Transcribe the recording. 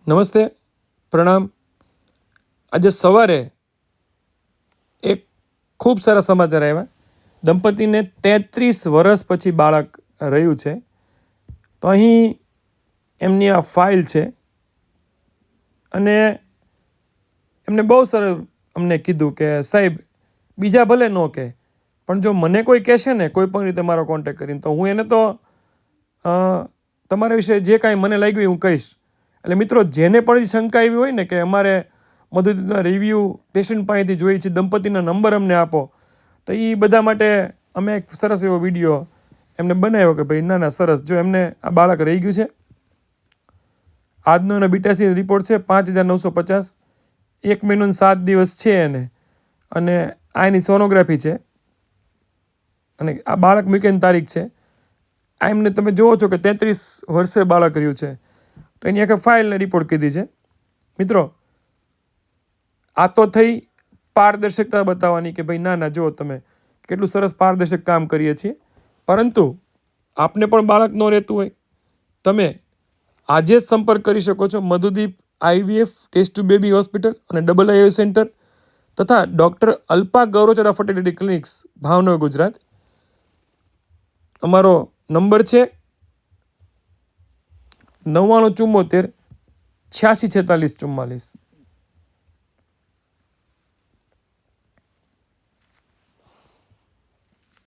નમસ્તે, પ્રણામ. આજે સવારે એક ખૂબ સારા સમાચાર આવ્યા. દંપતીને 33 વર્ષ પછી બાળક રહ્યું છે. તો અહીં એમની આ ફાઇલ છે અને એમને બહુ સરસ અમને કીધું કે સાહેબ બીજા ભલે ન કહે, પણ જો મને કોઈ કહેશે ને કોઈ પણ રીતે મારો કોન્ટેક્ટ કરીને, તો હું એને તો તમારા વિશે જે કાંઈ મને લાગ્યું એ હું કહીશ. એટલે મિત્રો, જેને પણ શંકા એવી હોય ને કે અમારે મધુદીપના રિવ્યૂ પેશન્ટ પાસેથી જોઈએ છે, દંપતીના નંબર અમને આપો, તો એ બધા માટે અમે એક સરસ એવો વિડીયો એમને બનાવ્યો કે ભાઈ ના સરસ, જો એમને આ બાળક રહી ગયું છે. આજનો એનો બીટાસી રિપોર્ટ છે 5,950, 1 મહિનો 7 દિવસ છે એને, અને આ એની સોનોગ્રાફી છે અને આ બાળક મૂકેની તારીખ છે. આ એમને તમે જુઓ છો કે 33 વર્ષે બાળક રહ્યું છે. તો એની આખી ફાઇલને રિપોર્ટ કીધી છે. મિત્રો, આ તો થઈ પારદર્શકતા બતાવવાની કે ભાઈ ના જુઓ તમે કેટલું સરસ પારદર્શક કામ કરીએ છીએ. પરંતુ આપને પણ બાળક ન રહેતું હોય, તમે આજે જ સંપર્ક કરી શકો છો Madhudeep IVF test tube baby hospital અને IIF સેન્ટર તથા doctor Alpa Gauravchara fertility clinics, Bhavnagar, Gujarat. અમારો નંબર છે 9974 86 46 44.